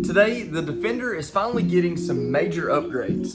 Today, the Defender is finally getting some major upgrades.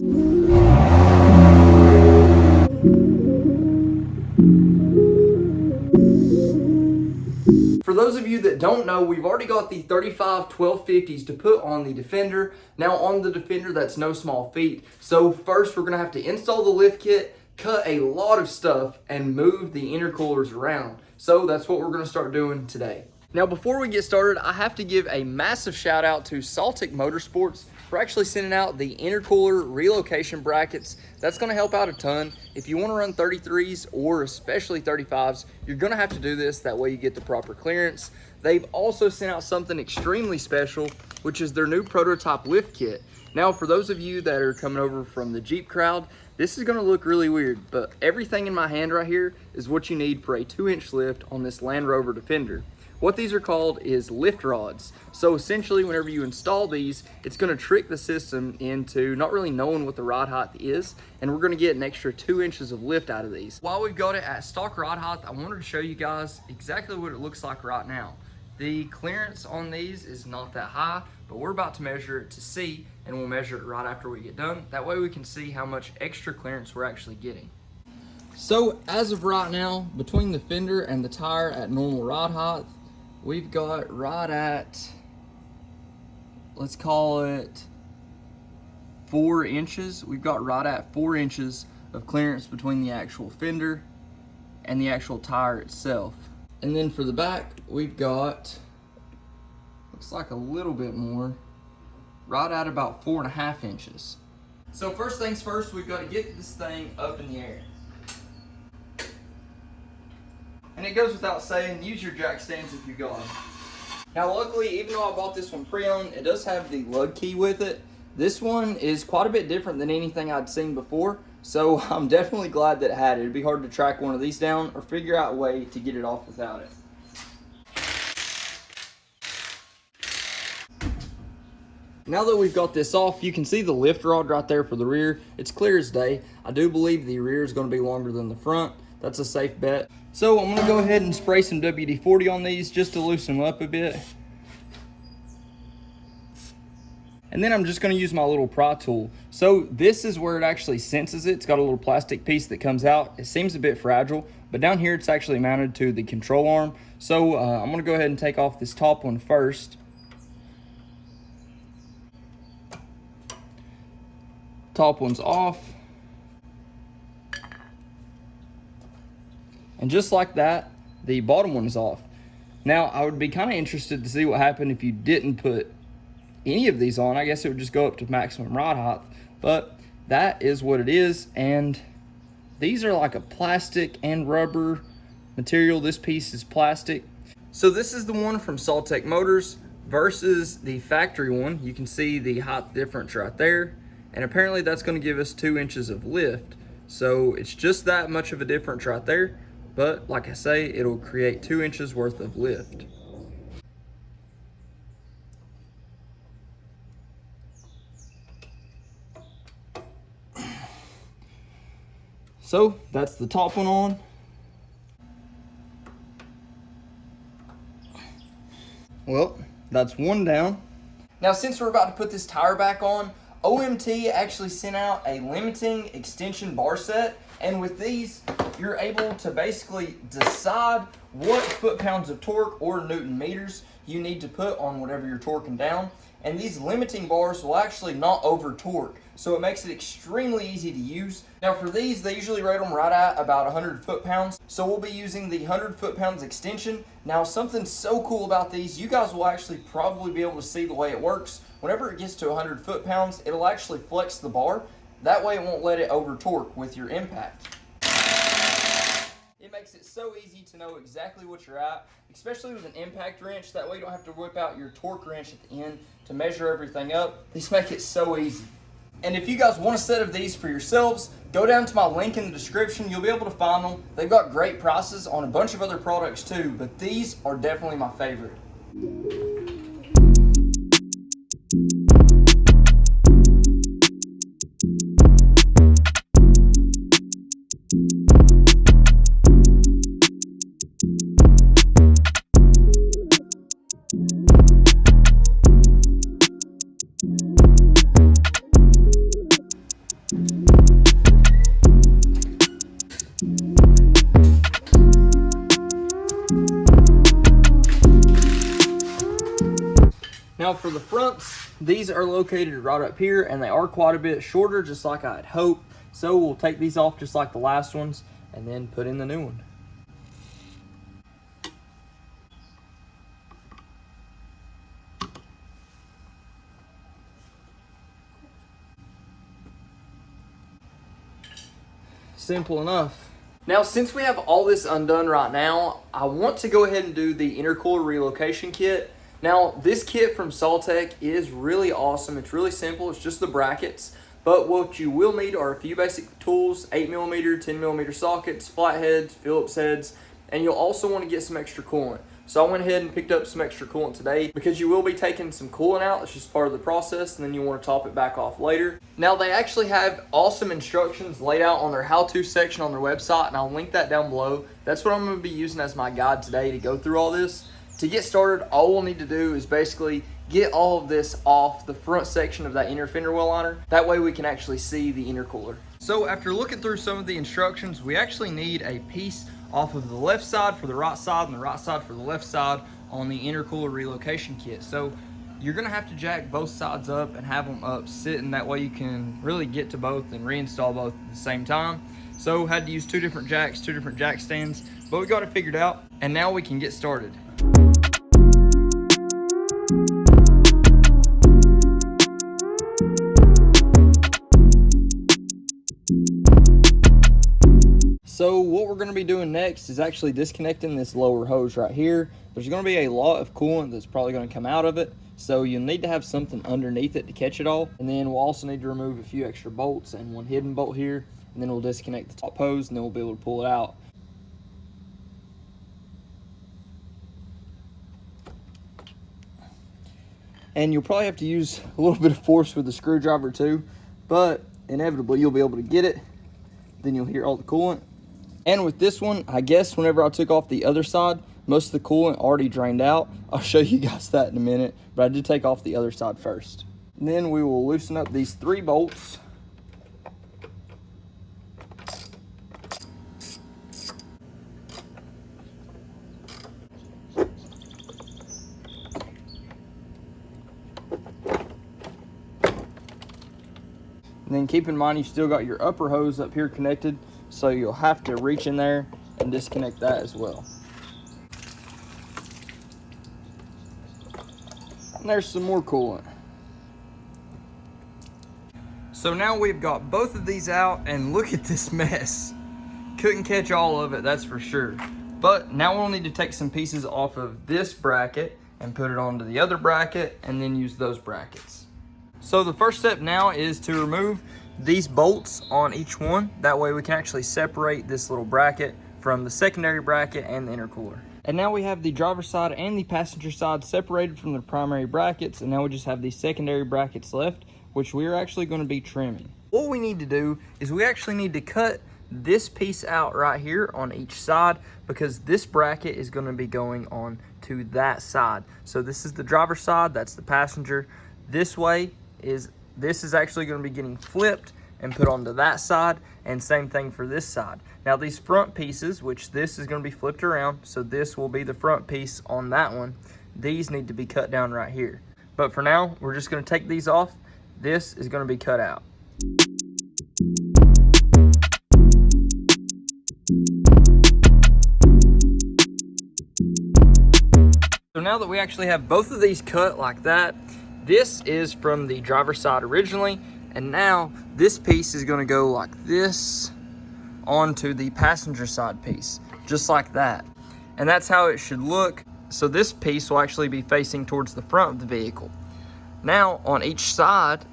For those of you that don't know, we've already got the 35 1250s to put on the Defender. Now on the Defender, that's no small feat. So first we're gonna have to install the lift kit, cut a lot of stuff, and move the intercoolers around. So that's what we're gonna start doing today. Now before we get started, I have to give a massive shout out to Saltek Motorsports for actually sending out the intercooler relocation brackets. That's gonna help out a ton. If you wanna run 33s or especially 35s, you're gonna have to do this, that way you get the proper clearance. They've also sent out something extremely special, which is their new prototype lift kit. Now for those of you that are coming over from the Jeep crowd, this is gonna look really weird, but everything in my hand right here is what you need for a 2-inch lift on this Land Rover Defender. What these are called is lift rods. So essentially, whenever you install these, it's gonna trick the system into not really knowing what the rod height is, and we're gonna get an extra 2 inches of lift out of these. While we've got it at stock rod height, I wanted to show you guys exactly what it looks like right now. The clearance on these is not that high, but we're about to measure it to see, and we'll measure it right after we get done. That way we can see how much extra clearance we're actually getting. So as of right now, between the fender and the tire at normal rod height, we've got right at, let's call it 4 inches. We've got right at 4 inches of clearance between the actual fender and the actual tire itself. And then for the back, we've got, looks like a little bit more, right at about 4.5 inches. So first things first, we've got to get this thing up in the air. And it goes without saying, use your jack stands if you got them. Now luckily, even though I bought this one pre-owned, it does have the lug key with it. This one is quite a bit different than anything I'd seen before, so I'm definitely glad that it had it. It'd be hard to track one of these down or figure out a way to get it off without it. Now that we've got this off, you can see the lift rod right there for the rear. It's clear as day. I do believe the rear is going to be longer than the front. That's a safe bet. So I'm gonna go ahead and spray some WD-40 on these just to loosen them up a bit. And then I'm just gonna use my little pry tool. So this is where it actually senses it. It's got a little plastic piece that comes out. It seems a bit fragile, but down here it's actually mounted to the control arm. So I'm gonna go ahead and take off this top one first. Top one's off. And just like that, the bottom one is off. Now, I would be kind of interested to see what happened if you didn't put any of these on. I guess it would just go up to maximum rod height, but that is what it is. And these are like a plastic and rubber material. This piece is plastic. So this is the one from Saltek Motors versus the factory one. You can see the height difference right there. And apparently that's going to give us 2 inches of lift. So it's just that much of a difference right there. But like I say, it'll create 2 inches worth of lift. So that's the top one on. Well, that's one down. Now since we're about to put this tire back on, OMT actually sent out a limiting extension bar set, and with these you're able to basically decide what foot-pounds of torque or Newton meters you need to put on whatever you're torquing down. And these limiting bars will actually not over torque, so it makes it extremely easy to use. Now for these, they usually rate them right at about 100 foot-pounds, so we'll be using the 100 foot-pounds extension. Now something so cool about these, you guys will actually probably be able to see the way it works. Whenever it gets to 100 foot-pounds, it'll actually flex the bar. That way it won't let it over torque with your impact. It makes it so easy to know exactly what you're at, especially with an impact wrench. That way you don't have to whip out your torque wrench at the end to measure everything up. These make it so easy. And if you guys want a set of these for yourselves, go down to my link in the description. You'll be able to find them. They've got great prices on a bunch of other products too, but these are definitely my favorite. Now for the fronts, these are located right up here, and they are quite a bit shorter, just like I had hoped. So we'll take these off just like the last ones and then put in the new one. Simple enough. Now, since we have all this undone right now, I want to go ahead and do the Intercooler Relocation Kit. Now, this kit from Saltek is really awesome. It's really simple. It's just the brackets. But what you will need are a few basic tools, 8mm, 10mm sockets, flatheads, Phillips heads, and you'll also want to get some extra coolant. So I went ahead and picked up some extra coolant today because you will be taking some coolant out. It's just part of the process, and then you want to top it back off later. Now, they actually have awesome instructions laid out on their how-to section on their website, and I'll link that down below. That's what I'm going to be using as my guide today to go through all this. To get started, all we'll need to do is basically get all of this off the front section of that inner fender well liner. That way we can actually see the intercooler. So after looking through some of the instructions, we actually need a piece off of the left side for the right side and the right side for the left side on the Intercooler Relocation Kit. So you're gonna have to jack both sides up and have them up sitting. That way you can really get to both and reinstall both at the same time. So had to use two different jacks, two different jack stands, but we got it figured out, and now we can get started. So what we're going to be doing next is actually disconnecting this lower hose right here. There's going to be a lot of coolant that's probably going to come out of it, so you'll need to have something underneath it to catch it all. And then we'll also need to remove a few extra bolts and one hidden bolt here, and then we'll disconnect the top hose, and then we'll be able to pull it out. And you'll probably have to use a little bit of force with the screwdriver too, but inevitably you'll be able to get it. Then you'll hear all the coolant. And with this one, I guess whenever I took off the other side, most of the coolant already drained out. I'll show you guys that in a minute, but I did take off the other side first. And then we will loosen up these 3 bolts. And then keep in mind you still got your upper hose up here connected, so you'll have to reach in there and disconnect that as well. And there's some more coolant. So now we've got both of these out, and look at this mess. Couldn't catch all of it, that's for sure. But now we'll need to take some pieces off of this bracket and put it onto the other bracket, and then use those brackets. So the first step now is to remove these bolts on each one. That way we can actually separate this little bracket from the secondary bracket and the intercooler. And now we have the driver's side and the passenger side separated from the primary brackets, and now we just have these secondary brackets left, which we're actually going to be trimming. What we need to do is we actually need to cut this piece out right here on each side, because this bracket is going to be going on to that side. So this is the driver's side, that's the passenger. This is actually going to be getting flipped and put onto that side, and same thing for this side. Now these front pieces, which this is going to be flipped around, so this will be the front piece on that one, these need to be cut down right here. But for now, we're just going to take these off. This is going to be cut out. So now that we actually have both of these cut like that, this is from the driver's side originally, and now this piece is going to go like this onto the passenger side piece, just like that. And that's how it should look. So this piece will actually be facing towards the front of the vehicle. Now on each side,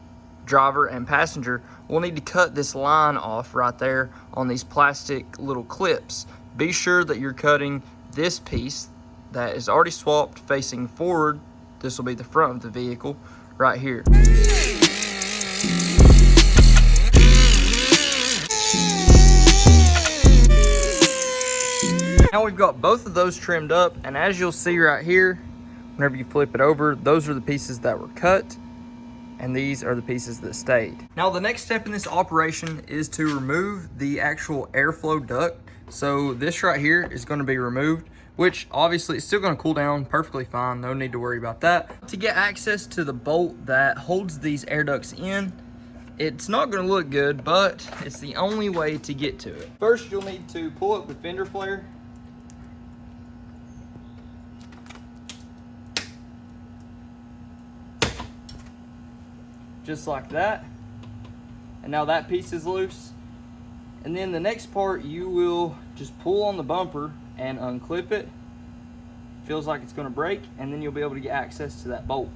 driver and passenger, we'll need to cut this line off right there on these plastic little clips. Be sure that you're cutting this piece that is already swapped facing forward. This will be the front of the vehicle right here. Now we've got both of those trimmed up, and as you'll see right here, whenever you flip it over, those are the pieces that were cut, and these are the pieces that stayed. Now the next step in this operation is to remove the actual airflow duct So this right here is going to be removed, which obviously it's still going to cool down perfectly fine. No need to worry about that. To get access to the bolt that holds these air ducts in, it's not going to look good, but it's the only way to get to it. First, you'll need to pull up the fender flare. Just like that. And now that piece is loose. And then the next part, you will just pull on the bumper and unclip it. Feels like it's going to break, and then you'll be able to get access to that bolt.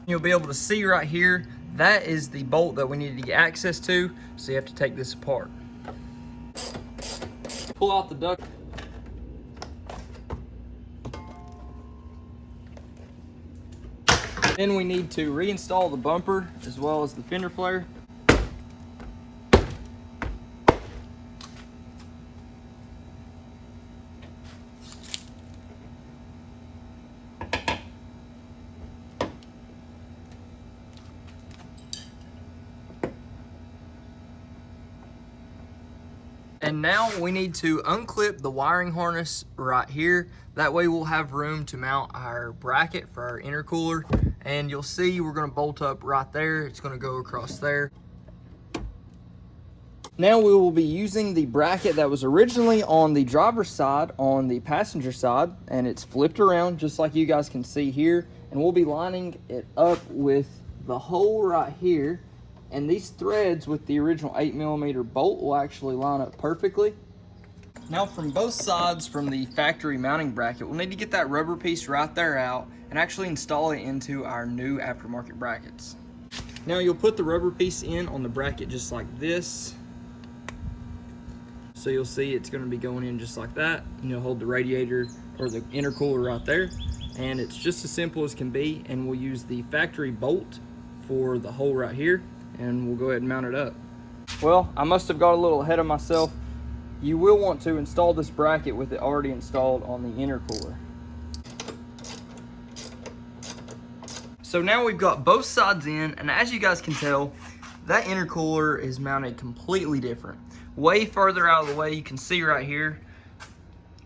You'll be able to see right here, that is the bolt that we needed to get access to, so you have to take this apart. Pull out the duct. Then we need to reinstall the bumper as well as the fender flare. And now we need to unclip the wiring harness right here. That way we'll have room to mount our bracket for our intercooler. And you'll see we're gonna bolt up right there. It's gonna go across there. Now we will be using the bracket that was originally on the driver's side on the passenger side, and it's flipped around just like you guys can see here. And we'll be lining it up with the hole right here. And these threads with the original 8mm bolt will actually line up perfectly. Now from both sides from the factory mounting bracket, we'll need to get that rubber piece right there out and actually install it into our new aftermarket brackets. Now you'll put the rubber piece in on the bracket just like this. So you'll see it's going to be going in just like that. And you'll hold the radiator or the intercooler right there. And it's just as simple as can be. And we'll use the factory bolt for the hole right here. And we'll go ahead and mount it up. Well, I must have got a little ahead of myself. You will want to install this bracket with it already installed on the intercooler. So now we've got both sides in, and as you guys can tell, that intercooler is mounted completely different. Way further out of the way. You can see right here,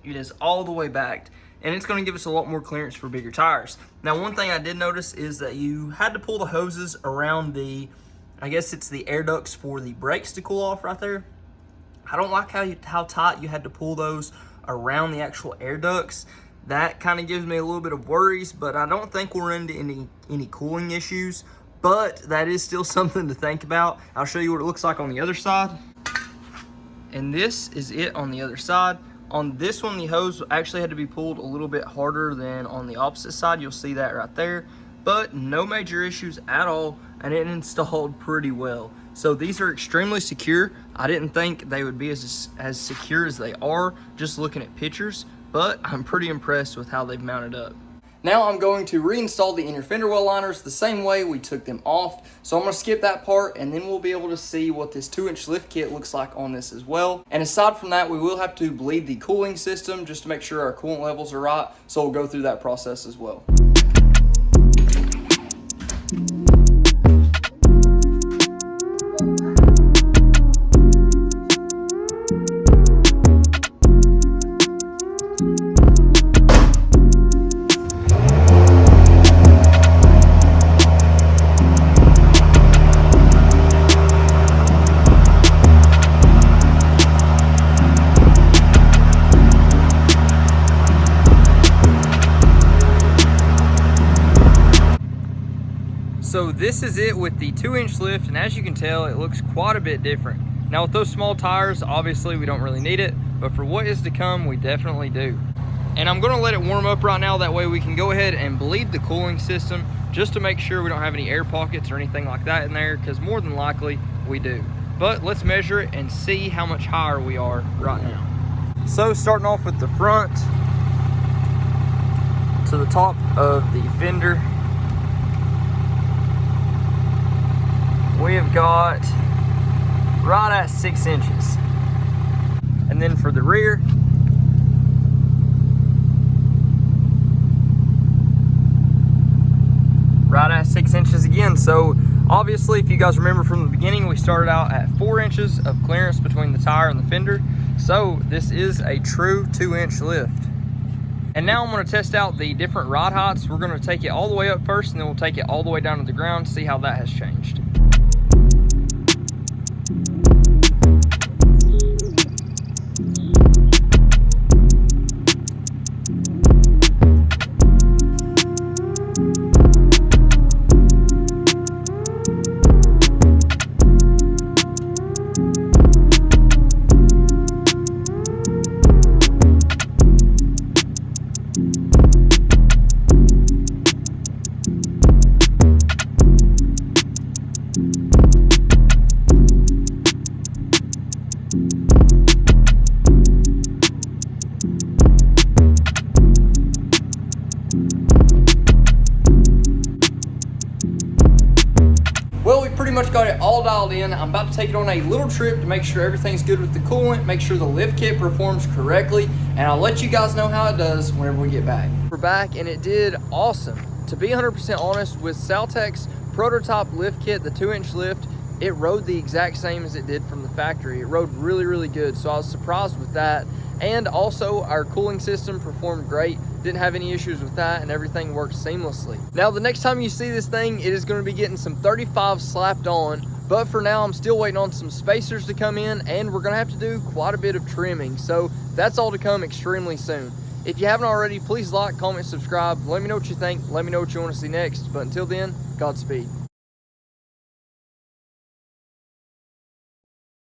it is all the way back. And it's going to give us a lot more clearance for bigger tires. Now, one thing I did notice is that you had to pull the hoses around the, I guess it's the air ducts for the brakes to cool off right there. I don't like how tight you had to pull those around the actual air ducts. That kind of gives me a little bit of worries, but I don't think we're into any cooling issues. But that is still something to think about. I'll show you what it looks like on the other side. And this is it on the other side. On this one, the hose actually had to be pulled a little bit harder than on the opposite side. You'll see that right there. But no major issues at all, and it installed pretty well. So these are extremely secure. I didn't think they would be as secure as they are just looking at pictures, but I'm pretty impressed with how they've mounted up. Now I'm going to reinstall the inner fender well liners the same way we took them off. So I'm going to skip that part, and then we'll be able to see what this 2-inch lift kit looks like on this as well. And aside from that, we will have to bleed the cooling system just to make sure our coolant levels are right. So we'll go through that process as well. So this is it with the 2-inch lift, and as you can tell, it looks quite a bit different. Now with those small tires, obviously we don't really need it, but for what is to come, we definitely do. And I'm gonna let it warm up right now, that way we can go ahead and bleed the cooling system just to make sure we don't have any air pockets or anything like that in there, because more than likely we do. But let's measure it and see how much higher we are right now. So starting off with the front to the top of the fender, we have got right at 6 inches. And then for the rear, right at 6 inches again. So obviously, if you guys remember from the beginning, we started out at 4 inches of clearance between the tire and the fender. So this is a true 2-inch lift. And now I'm going to test out the different rod heights. We're going to take it all the way up first, and then we'll take it all the way down to the ground, see how that has changed. Well, we pretty much got it all dialed in. I'm about to take it on a little trip to make sure everything's good with the coolant, make sure the lift kit performs correctly, and I'll let you guys know how it does whenever we get back. We're back and it did awesome. To be 100% honest, with Saltek's prototype lift kit, the 2-inch lift, it rode the exact same as it did from the factory. It rode really, really good, so I was surprised with that. And also, our cooling system performed great. Didn't have any issues with that, and everything worked seamlessly. Now, the next time you see this thing, it is going to be getting some 35 slapped on, but for now, I'm still waiting on some spacers to come in, and we're going to have to do quite a bit of trimming, so that's all to come extremely soon. If you haven't already, please like, comment, subscribe. Let me know what you think. Let me know what you want to see next, but until then, Godspeed.